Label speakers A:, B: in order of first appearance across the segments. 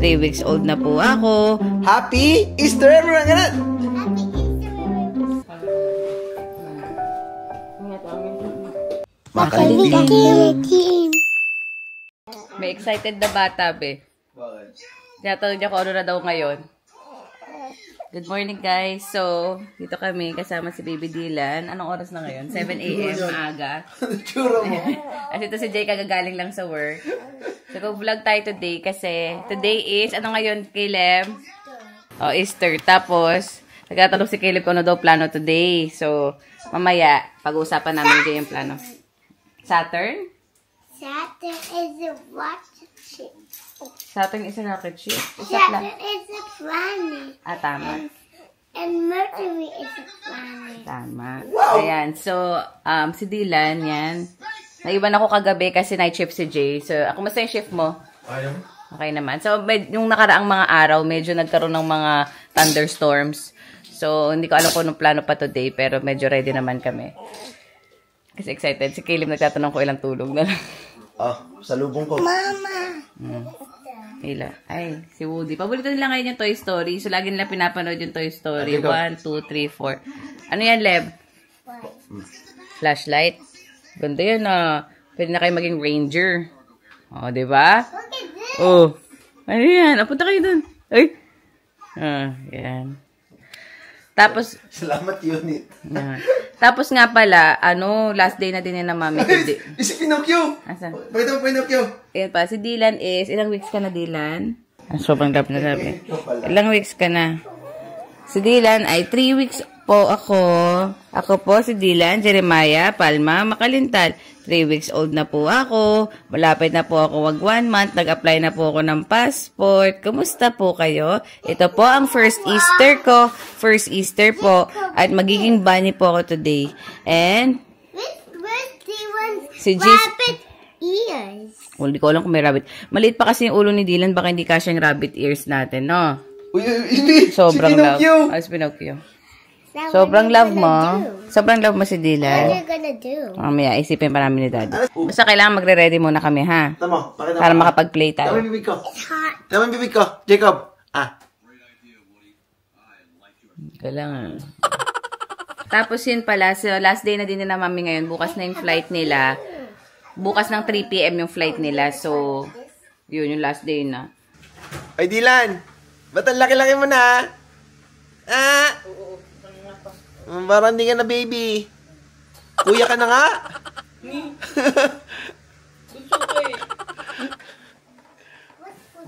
A: 3 weeks old na po ako.
B: Happy Easter, everyone! Ganun!
A: Makalimutan. May excited na bata, be. Tinatanong niya kung ano na daw ngayon. Good morning, guys. So, dito kami kasama si Baby Dylan. Anong oras na ngayon? 7 a.m. Maaga.
B: Tsura mo.
A: Kasi ito si Jay kagagaling lang sa work. So, go-vlog tayo today kasi today is, ano ngayon, Caleb? Oh, Easter. Tapos, nagtatanong si Caleb kung ano daw plano today. So, mamaya, pag-uusapan namin Jay yung plano. Saturn?
C: Saturn is a rocket ship.
A: Saturn is a rocket ship?
C: Saturn is a planet.
A: Ah, tama.
C: And Mercury is a planet.
A: Tama. Ayan. So, si Dylan, yan. Naiwan ako kagabi kasi night shift si Jay. So, kumusta yung shift mo? Okay naman. So, yung nakaraang mga araw, medyo nagkaroon ng mga thunderstorms. So, hindi ko alam kung anong plano pa today, pero medyo ready naman kami. Kasi excited. Si Caleb nagtatanong ko ilang tulog na lang.
B: Salubong ko.
C: Mama!
A: Ila. Ay, si Woody. Paborito nila ngayon yung Toy Story. So, lagi nila pinapanood yung Toy Story. 1, 2, 3, 4. Ano yan, Leb? Flashlight. Ganda yan, Pwede na kayo maging ranger. O, diba? Oh. Ano yan? Punta kayo dun. Ay. Yan. Tapos,
B: Salamat, unit.
A: tapos nga pala, last day na din na mami.
B: Si Pinocchio!
A: Asan?
B: Pakita mo, Pinocchio!
A: Ayan pa, si Dylan is, ilang weeks ka na, Dylan? Sobrang love na love eh. Ilang weeks ka na? Si Dylan ay 3 weeks po ako. Ako po si Dylan Jeremiah Palma Makalintal. 3 weeks old na po ako. Malapit na po ako wag 1 month. Nag-apply na po ako ng passport. Kumusta po kayo? Ito po ang first Easter ko. First Easter po. At magiging bunny po ako today. And
C: Where's Dylan's
A: si
C: rabbit ears?
A: well, hindi ko alam kung may rabbit. Maliit pa kasi yung ulo ni Dylan. Baka hindi kasya yung rabbit ears natin, no?
B: Uy, hindi!
A: Sobrang
B: si
A: love.
B: Pinocchio!
A: Si Pinocchio.
C: Now,
A: Sobrang
C: what
A: love
C: are you
A: mo.
C: gonna do?
A: Sobrang love mo si
C: What are
A: Dylan.
C: you gonna do?
A: Mamaya, isipin pa namin ni Daddy. Basta kailangan magre-ready muna kami, ha?
B: Tama, pakita mo.
A: Para makapag-play
B: Tama
A: tayo.
B: yung bibig ko.
C: It's hot.
B: Tama yung bibig ko. Jacob.
A: Kailangan. Tapos yun pala, so last day na din na mami ngayon. Bukas na yung flight nila. Bukas ng 3 p.m. yung flight nila. So, yun yung last day na.
B: Ay, Dylan! Ba't ang laki-laki mo na? Parang hindi ka na baby. Kuya ka na nga?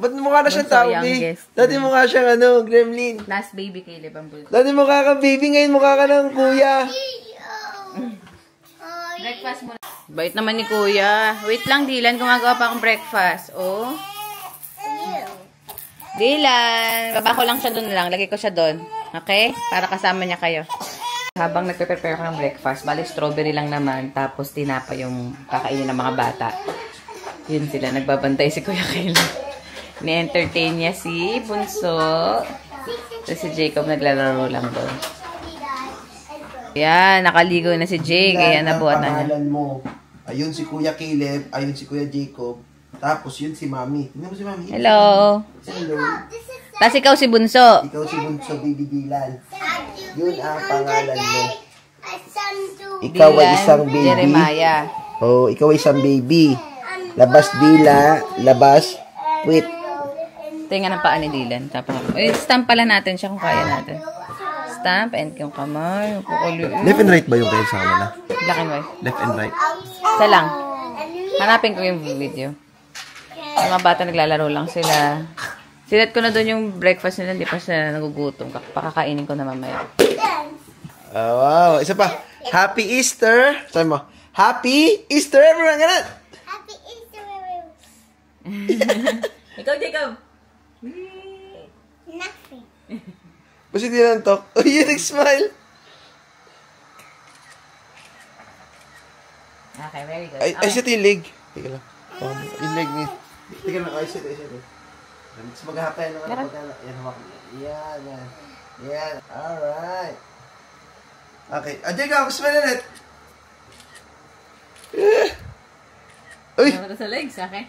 B: Ba't mukha na siyang tao, baby? Dati mukha siyang gremlin.
A: Last baby kay Lebang Bulto.
B: Dati mukha ka baby, ngayon mukha ka ng kuya.
A: Breakfast muna. Bait naman ni Kuya. Wait lang, Dylan. Gumagawa pa akong breakfast. Oh. Dylan. Baba ko lang siya doon lang. Lagay ko siya doon. Okay? Para kasama niya kayo. Habang nagpe-prepare ko ng breakfast, bali strawberry lang naman. Tapos tinapa yung kakainin ng mga bata. Yun sila. Nagbabantay si Kuya Kayla. Ni-entertain niya si Bunso. Tapos si Jacob naglalaro lang doon. Yan, nakaligo na si Jay. Kaya nabuhat na niya.
B: Mo. Ayun si Kuya Caleb. Ayun si Kuya Jacob. Tapos yun si Mami. Tingnan mo si Mami.
A: Hello.
B: Hello.
A: Tapos ikaw si Bunso.
B: Ikaw si Bunso, Baby Dylan. Yun ang pangalan mo. Ikaw ay isang baby.
A: Jeremiah.
B: Oh, ikaw ay isang baby. Labas dila, labas puwit.
A: Tingnan ang paa ni Dylan. Tapos, stamp pala natin siya kung kaya natin. Stamp and yung kamay.
B: Left and right ba yung kayo sa kanila?
A: Black and white.
B: Left and right.
A: Isa lang. Hanapin ko yung video. Yung mga bata naglalaro lang sila. Silat ko na doon yung breakfast nila. Hindi pa sila nagugutom. Pakakainin ko na mamaya.
B: Oh, wow. Isa pa. Happy Easter. Sabi mo. Happy Easter, everyone. Ganun.
C: Happy Easter, everyone.
A: Ikaw, Jacob.
C: Nothing.
B: Basta di nantok. Oh, yun, nag-smile.
A: Okay, very good.
B: Ay, siya yung leg. Teka lang. Yung leg niya. Teka lang. Ay, siya. Mas maghapay naman ang pagkala. Yan, hawak. Yan, yan. Yan. Alright. Okay. Jacob, smile ulit. Uy!
A: Sa legs, okay?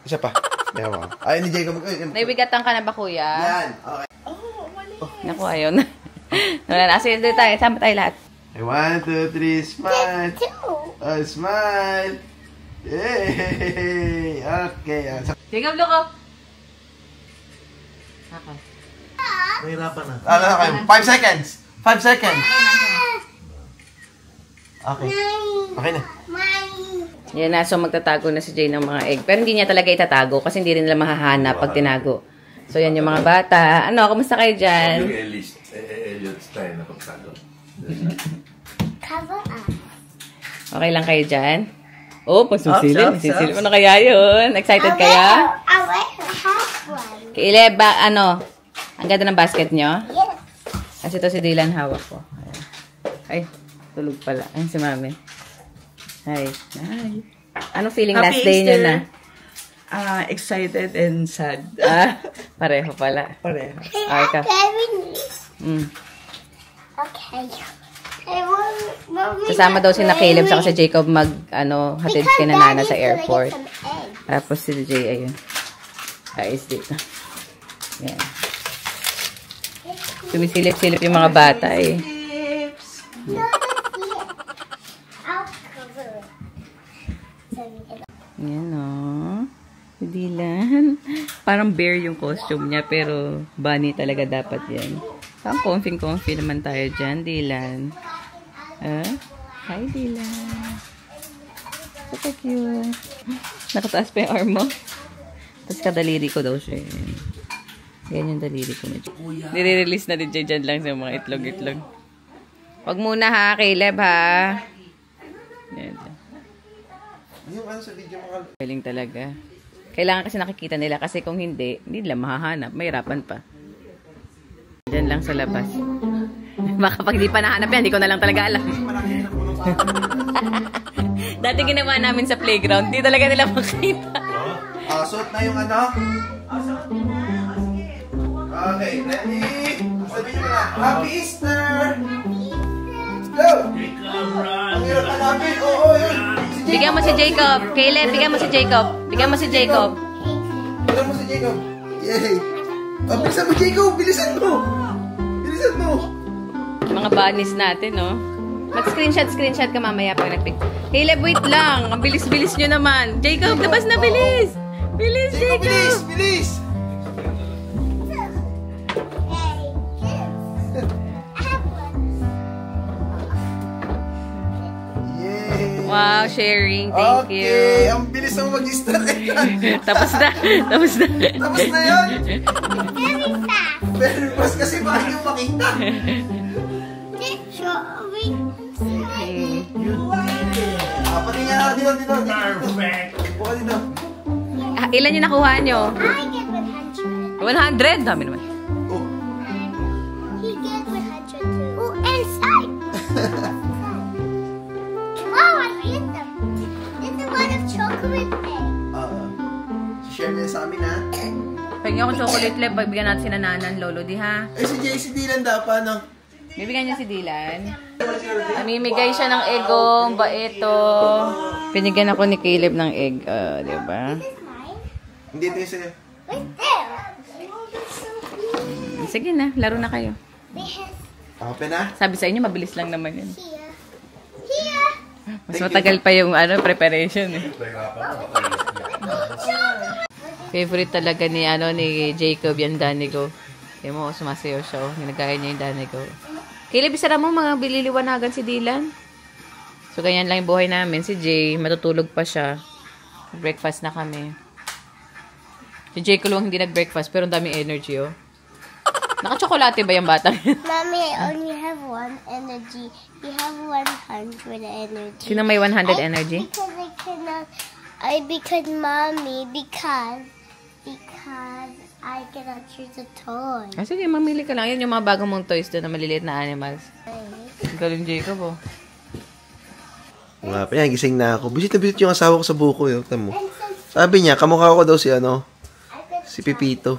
B: Isa pa. Ewan. Ay, ni Jacob.
A: Naibigatan ka na ba, kuya?
B: Yan. Okay.
A: Naku, ayun. Wala na. Sige, dito tayo. Sama tayo lahat.
B: 1, 2, 3, smile. Oh, smile. Yay! Okay.
A: Jacob, look up. Okay.
B: Mahirapan na. Ano na kayo? 5 seconds. 5 seconds. Okay. Okay na.
A: Yan na. So, magtatago na si Jay ng mga egg. Pero hindi niya talaga itatago kasi hindi rin nila mahahanap pag tinago. So, yan yung mga bata. Ano, kumusta kayo dyan?
D: Yung Elliot style na pagtago.
C: Cover up.
A: Okay lang kayo dyan? Oh, pasusilin. Sisilin mo na kaya yun. Excited kaya?
C: I want to have one.
A: Kaile, ano? Ang ganda ng basket nyo?
C: Yes.
A: Kasi ito si Dylan hawak ko. Ay, tulog pala. Ay, si Mami. Hi. Hi. Anong feeling last day nyo na?
E: Excited and sad.
A: Pareho pala.
E: Pareho.
A: Okay ka.
C: Okay. I want Mommy.
A: Kasama daw si na Caleb sa si Jacob hatid kina Nana sa airport. Tapos si Jay, ayun. Guys, dito. Yan. Sumisilip-silip yung mga bata eh.
C: I'll cover it.
A: Yan o. Si Dylan. Parang bear yung costume niya, pero bunny talaga dapat yan. Parang comfy naman tayo dyan, Dylan. Hi, Dylan. So cute. Nakataas pa yung arm mo. Tapos kadaliri ko daw siya. Yan yung daliri ko. Nire-release na din dyan lang sa mga itlog-itlog. Huwag muna ha, Caleb ha. Yan.
B: Yung ano sa video mga...
A: Galing talaga. Kailangan kasi nakikita nila kasi kung hindi nila mahahanap. Mahirapan pa. Diyan lang sa labas. Baka pag di pa nahanap yan, hindi ko na lang talaga alam. Dati ginawa namin sa playground, di talaga nila makita.
B: Suot na yung ano? Okay, ready? Sabi nyo na, Happy Easter! Go! Ang hirap hanapin, oo yun!
A: Bigyan mo si Jacob. Caleb, bigyan mo si Jacob. Bigyan mo si Jacob.
B: Bigyan mo si Jacob. Yay! Bilisan mo, Jacob! Bilisan mo! Bilisan mo!
A: Mga bunnies natin, no? Mag-screenshot ka mamaya pag nag-pick. Caleb, wait lang. Ang bilis-bilis nyo naman. Jacob, labas na bilis! Bilis, Jacob!
B: Bilis! Bilis! Yay!
A: Wow, sharing. Thank you.
B: Okay, ang bilis mo mag-start.
A: Tapos na. Tapos na.
B: Tapos na yun?
C: Very fast.
B: Very fast kasi baka yung makita. Pati nga dito.
D: Perfect.
B: Buka dito.
A: Ilan yung nakuha nyo?
C: I get 100.
A: 100? Dami naman.
B: Oh.
C: He get 100 too. Oh, inside. Wow, I hit them. There's a lot of chocolate egg.
B: Share niya sa amin ha.
A: Pagyan akong chocolate lab, bigyan natin si Nananan, Lolo, di ha?
B: Si JC Dylan dapat no?
A: Bibigyan niya si Dylan. Namimigay siya ng egong, baeto. Pinigyan ako ni Caleb ng egg, di ba?
B: Hindi ito yung sa'yo.
C: Right there.
A: Sige na, laro na kayo.
B: Open na?
A: Sabi sa inyo, mabilis lang naman yun.
C: Here. Here.
A: Mas matagal pa yung preparation eh. Favorite talaga ni Jacob yan, Danigo. Kaya mo, sumasayaw siya. Ginagaya niya yung Danigo. Caleb, isara mo mga bililiwanagan si Dylan. So, ganyan lang yung buhay namin. Si Jay, matutulog pa siya. Breakfast na kami. Si Jay kulong hindi nag-breakfast, pero ang daming energy, oh. Naka-chocolate ba yung bata?
C: Mommy, I only have 1 energy. You have 100 energy.
A: Sino may 100 energy?
C: Because I cannot. Because I cannot choose a toy.
A: Sige, mamili ka lang. Yan yung mga bagong mong toys doon na maliliit na animals. Galing Jacob, oh.
B: Nga pa yan, gising na ako. Bisit na bisit yung asawa ko sa buko. Yun. Mo. Sabi niya, kamukha ko daw si si Pipito.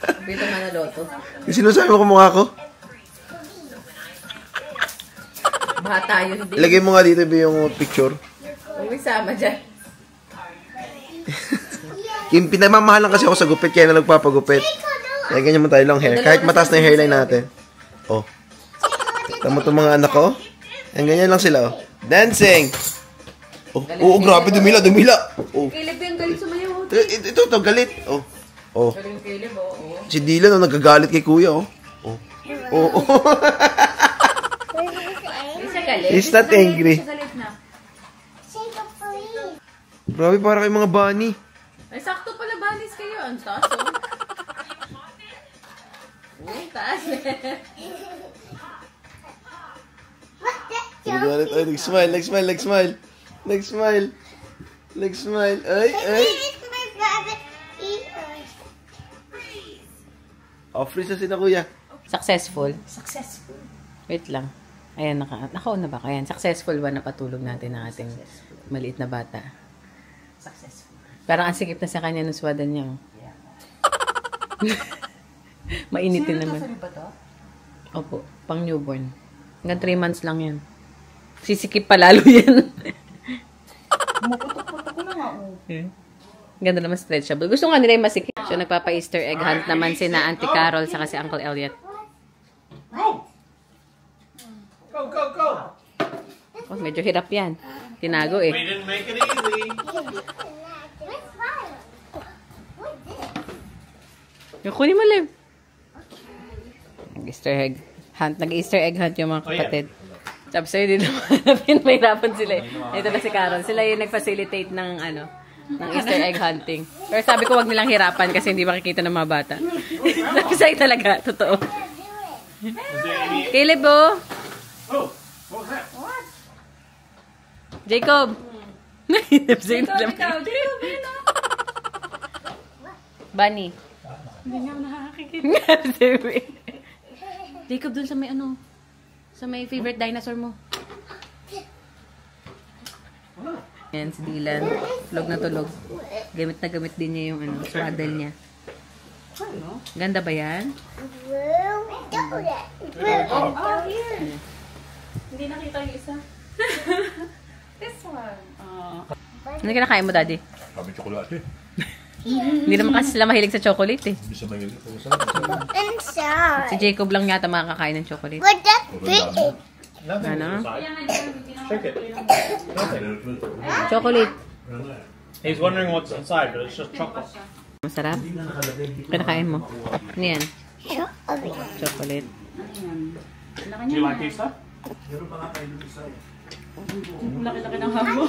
A: Pipito Manaloto.
B: Sino sabi mo kamukha ko?
A: Bata yun.
B: Ilagay mo nga dito yung picture.
A: Huwag sama dyan.
B: Yung pinamamahalan kasi ako sa gupit, kaya na nagpapagupit. Kaya ganyan mo tayo long hair. Kahit mataas na yung hairline natin. Oh. Tama itong mga anak ko. Yan, ganyan lang sila, oh. Dancing! Oh, grabe, dumila. Oh.
A: Caleb yung galit sumayaw.
B: Ito, galit. Oh. Oh.
A: Galing Caleb, oh.
B: Si Dylan, nagagalit kay kuya, oh. Oh. Oh. He's not angry. Grabe, para kay mga bunny.
A: Ay, sakto pala balis kayo. Ang taas, oh. Uy, taas.
B: Nagalit. Ay, nag-smile. Ay. Oh, freeze na sila, kuya.
A: Successful. Wait lang. Ayan, nakauna ba? Ayan, successful ba napatulog natin ang ating maliit na bata? Successful. Parang ang sikip na sa kanya ng swadan niya. Oh. Mainitin naman. Opo, pang newborn. Hanggang 3 months lang yan. Sisikip pa lalo yan.
E: Maputok-putok na nga, oh.
A: Ganda naman stretchable. Gusto nga nila yung masikip. So, nagpapa-Easter egg hunt naman sina Auntie Carol saka si Uncle Elliot.
D: Go!
A: Oh, medyo hirap yan. Tinago eh.
D: We didn't make it easy.
A: Yung kunin mo, Lev. Nag-Easter egg hunt. Nag-Easter egg hunt yung mga kapatid. Sabi sa'yo, hindi naman mahirapan sila eh. Ito na si Carol. Sila yung nag-facilitate ng ng Easter egg hunting. Pero sabi ko, wag nilang hirapan kasi hindi makikita ng mga bata. Sabi sa'yo talaga. Totoo. Caleb, oh.
D: Oh, what was that?
A: Jacob. Bunny. Hindi nga nakakakikita. Jacob, dun sa may sa may favorite dinosaur mo. Yan, si Dylan. Tulog na tulog. Gamit na gamit din niya yung swaddle niya. Ganda ba yan?
E: Hindi nakita yung isa. This one.
A: Ano kinakain mo, Daddy?
D: Kami tsokolate.
A: Hindi naman kasi sila mahilig sa chocolate eh.
D: Bisa mahilig ko sa
C: Inside.
A: Si Jacob lang yata makakain ng chocolate.
C: But that's big.
A: Ano?
F: Check it.
A: Chocolate.
F: He's wondering what's inside, but it's just chocolate.
A: Masarap? Kinakain mo? Ano yan? Chocolate.
F: Do you like these stuff?
E: Laki-laki ng habo.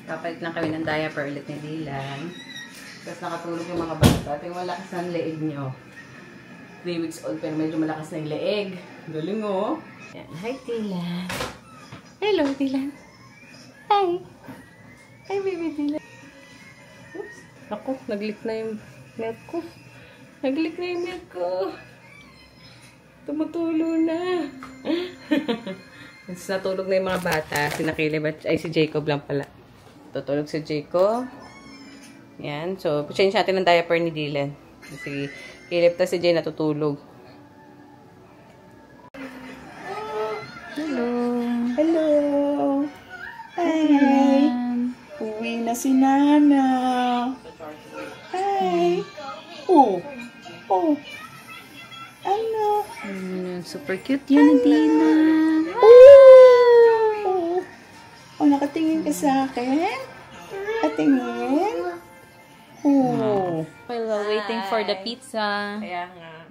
A: Kapalit lang kami ng diaper ulit ni Dylan. Tapos nakatulog yung mga bata. Tingnan malakas ang leeg niyo. 3 weeks old pero medyo malakas na yung leeg. Galing oh. Yan. Hi, Dylan. Hello, Dylan. Hi. Hi, baby Dylan. Oops. Ako, nag-leak na yung milk ko. Nag-leak na yung milk ko. Tumutulo na. Tapos natulog na yung mga bata. Si Caleb ay si Jacob lang pala. Tutulog si Jacob. Yan. So, change natin ng diaper ni Dylan. Si Caleb ta si Jay natutulog. Hello.
E: Hello. Hi. Uwi na si Nana. Hi. Oh. Ano?
A: Super cute yun, Dylan.
E: Oh, nakatingin ka sa akin? Katingin? Oh.
G: While waiting for the pizza.
A: Kaya nga.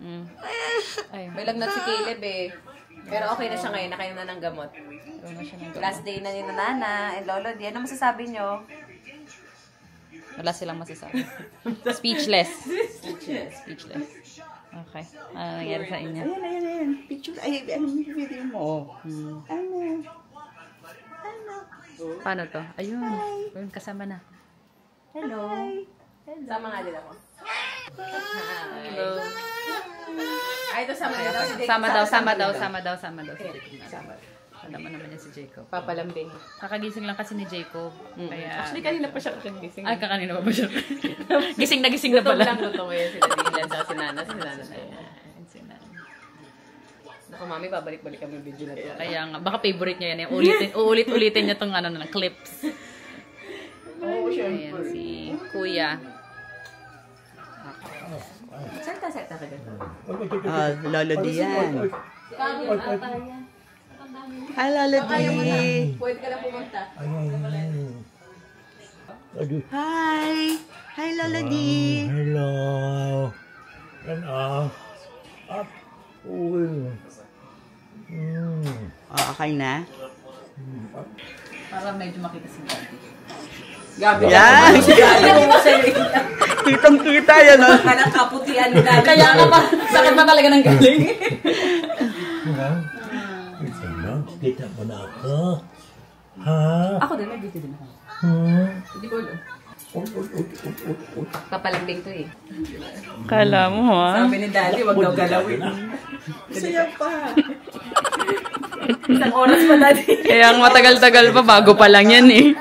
A: May lagnat si Caleb eh. Pero okay na siya ngayon. Nakainom na ng gamot. Last day na ni Nana and Lolo. Di, ano masasabi nyo?
G: Wala silang masasabi. Speechless. Speechless. Okay. Ano nangyari sa inyo?
E: Ayan. Picture. Ay, anong video mo? Ano?
G: Paano to? Ayun. Ayun, kasama na.
A: Hello. Sama nga din ako.
G: Hello.
A: Ay, ito sama din ako.
G: Sama daw si Jacob. Alam mo naman yan si Jacob.
A: Papalambing.
G: Kakagising lang kasi ni Jacob. Kaya...
A: Actually, kanina pa siya kagising.
G: Ay, kakanina pa ba siya? gising na pala.
A: Gutom lang, gutom. Si Dylan sa si Nana. Si Nana na yun.
G: Si Nana.
A: Ako, mami, babalik-balik kami yung video na to.
G: Kaya nga, baka favorite niya yan. Uulit-ulitin niya tong clips. Ayan, si Kuya.
A: Salta ka dito.
H: Lolo Di yan. Hi, Lolo Di.
A: Pwede ka lang pumunta.
H: Hi. Hi, Lolo Di.
D: Hello. Up.
H: Okay na?
G: Para medyo makita si Daddy.
A: Gabi
H: Yan. Kitang-kita yan.
A: Kanang kaputian ni Daddy.
G: Kaya nga pa, sakit pa talaga ng galing.
D: Kita mo na ako. Ha?
A: Ako din, may video din ako. Hindi ko alam. Papalambing to eh.
G: Kala mo ha?
A: Sabi ni Daddy, wag daw galawin.
H: Saya pa.
A: Isang oras pa, Daddy.
G: Kaya ang matagal-tagal pa, bago pa lang yan eh.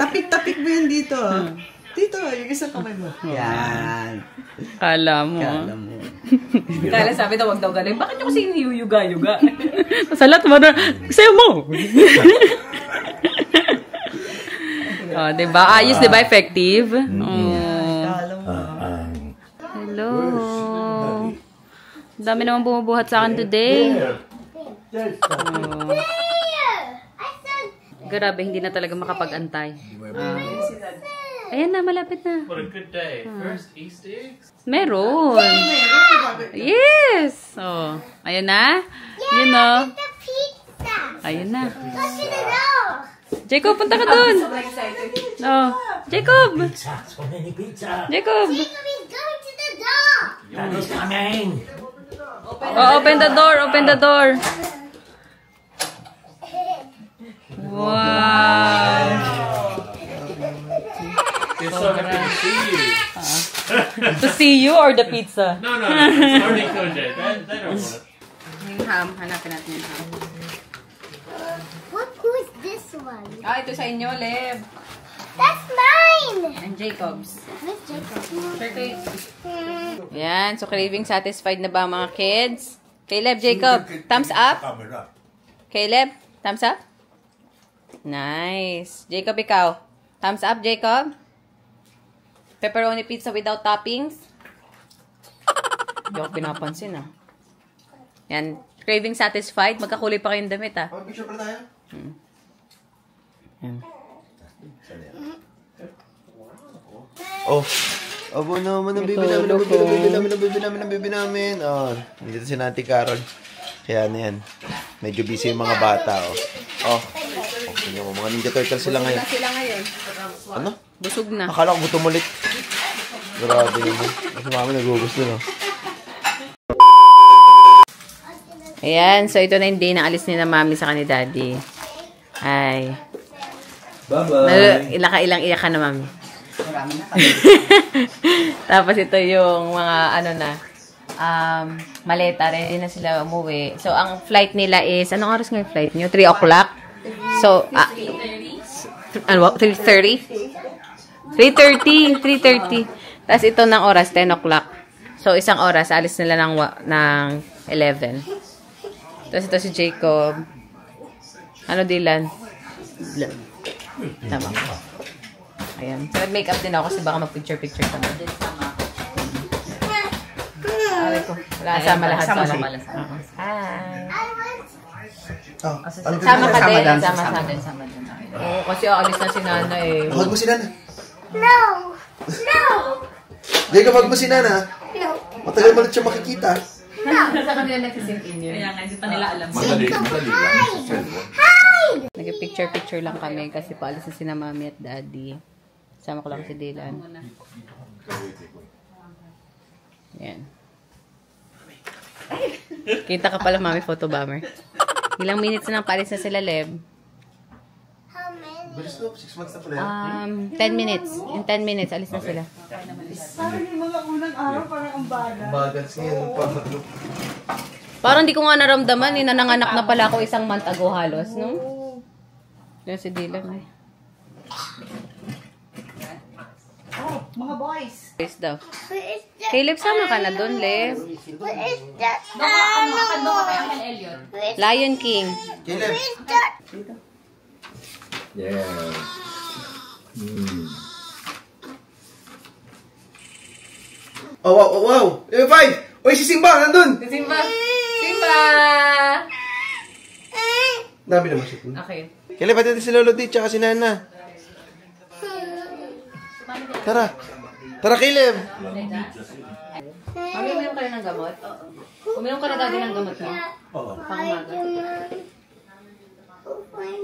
H: Tapik-tapik mo yun dito. Dito, yung isang kamay mo. Yan.
G: Kala mo.
H: Kala mo.
A: Kala sabi daw, wag daw galawin. Bakit nyo kasi iniyuyuga-yuga?
G: Salat mo doon. Sayo mo! Oh, diba? Ayos, diba? Effective? Oh.
H: Kala mo.
G: Hello. Dami naman bumubuhat sa akin today. Oh. Grabe, hindi na talaga makapag-antay. Ayan na, malapit na.
F: What a good day. First Easter eggs.
G: Meron. Yes. Oh, ayan na. Yun o.
C: The pizza.
G: Ayun na.
C: Go to the door.
G: Jacob, punta ka dun. Oh, Jacob.
D: So many pizza.
G: Jacob.
C: Jacob is going to the door.
D: Daddy's coming.
G: Oh, open the door. Open the door. Wow.
F: It's so happy to see you.
G: To see you or the pizza?
F: No, it's already cooked. They don't want it.
A: Yung ham, hanapin natin yung ham.
C: Who is this one?
A: Ah, ito sa inyo, Leb.
C: That's mine.
A: And Jacob's.
C: Where's Jacob?
A: Yan, so craving satisfied na ba mga kids? Caleb, Jacob, thumbs up? Caleb, thumbs up? Nice. Jacob, ikaw? Thumbs up, Jacob? Pepperoni pizza without toppings? Hindi ako pinapansin, ah. Yan, craving satisfied. Magkakulay pa kayong damit, ah.
B: Picture pala tayo?
A: Yan.
B: Oh. Abo naman ang bibi namin. Oh, nandito si Nanti Carol. Kaya na yan. Medyo busy yung mga bata, oh. Oh. Okay nyo, mga Ninja Turtles sila ngayon.
A: Sila ngayon.
B: Ano?
A: Busog na.
B: Akala ko gutom ulit. Grabe naman. Kasi mami nagugusto, no?
A: Ayan, so ito na yung day na alis ni na mami sa kanila daddy. Ay.
B: Bye-bye.
A: Ilang iyakan na mami. Tapos ito yung mga ano na maleta, ready na sila umuwi. So ang flight nila is, anong oras nga yung flight nyo? 3 o'clock? So 3:30? 3:30. Tapos ito ng oras 10 o'clock. So isang oras alis nila ng 11. Tapos ito si Jacob. Ano, Dylan? Tama. Ayan. So, nag-makeup din ako kasi baka mag-picture-picture kami. Aray ko. Wala, sama lahat. Sama. Hi.
B: Oh,
A: Sama ka din. Sama din. Oo, kasi aalis na si Nana eh.
B: Huwag mo si Nana.
C: No. No.
B: Jacob, huwag mo si Nana.
C: No.
B: Matagal mo ulit siya makikita.
A: Sa kanila nagsisink in yun.
G: Kaya nga, hindi pa nila alam.
D: Madali lang.
A: Nag-picture-picture lang kami kasi paalis na sina mami at daddy. Sama ko lang si Dylan. Yan. Kita ka pala, mami, photo bomber. Ilang minutes na paalis na sila, Leb?
C: How many?
B: Bilis ko, 6 months na pala yan.
A: 10 minutes. In 10 minutes, alis na sila.
H: Parang yung mga unang araw, parang ang bala.
B: Bagal siya yung pamalo.
A: Parang di ko nga naramdaman, nananganak na pala ako 1 month ago halos, no? Yan si Dylan, eh.
H: Mga boys.
A: Boys daw.
C: Who is that?
A: Caleb, sama ka na doon, Lev.
C: Who is that?
G: Elliot.
A: Lion King.
B: Caleb.
C: Who is that?
D: Yeah.
B: Oh, wow, oh, wow. Level 5. Uy, si Simba, nandun.
A: Simba! Simba!
B: Dami naman siya.
A: Okay.
B: Caleb, pati natin si Lolo D, tsaka si Nana. Tara. Tara, Caleb.
A: Mami, uminom ka na ng gamot? Uminom ka na dati ng gamot mo?
D: Oo.
A: Pangumaga.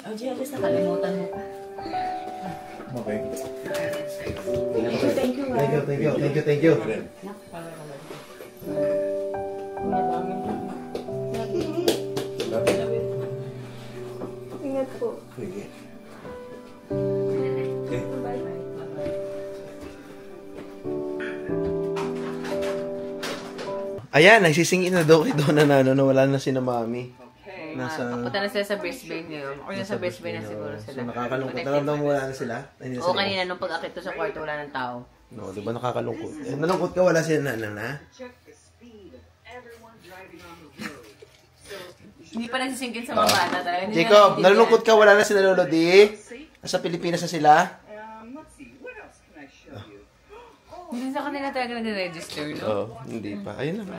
G: Oh, Jebus, nakalimutan mo pa.
D: Okay.
B: Thank you.
E: Ingat po.
D: Sige.
B: Ayan, nagsisingin na daw kay Donna na wala na si na mami.
A: Punta na sila sa Brisbane ngayon. O nasa Brisbane na siguro
B: So,
A: sila.
B: nakakalungkot. Naramdaman mo wala na sila? Hindi na
A: Oo,
B: sila.
A: kanina nung pag-akit ko sa kwarto, wala ng tao.
B: No, di ba nakakalungkot? Eh, nalungkot ka, wala si Nana.
A: Hindi pa nagsisingkin sa mga bata tayo. Hindi
B: Jacob,
A: na
B: nalulungkot ka, wala na si Lolo D. Nasa Pilipinas na sila.
A: Hindi sa kanila talaga nag-register, no?
B: Oo, hindi pa. Ayun na.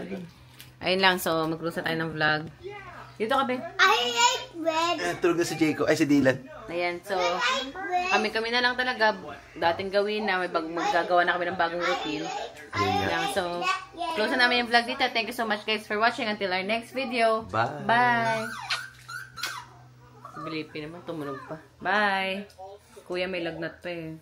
A: Ayun lang, so mag-close na tayo ng vlog. Dito ka, be.
C: I like red.
B: Tulog na si Jacob, ay si Dylan.
A: Ayan, so kami na lang talaga dating gawin na may maggagawa na kami ng bagong routine. Ayan lang, so close na namin yung vlog dito. Thank you so much guys for watching. Until our next video.
B: Bye.
A: Bye. Si Bilipi naman, tumunog pa. Bye. Kuya, may lagnat pa eh.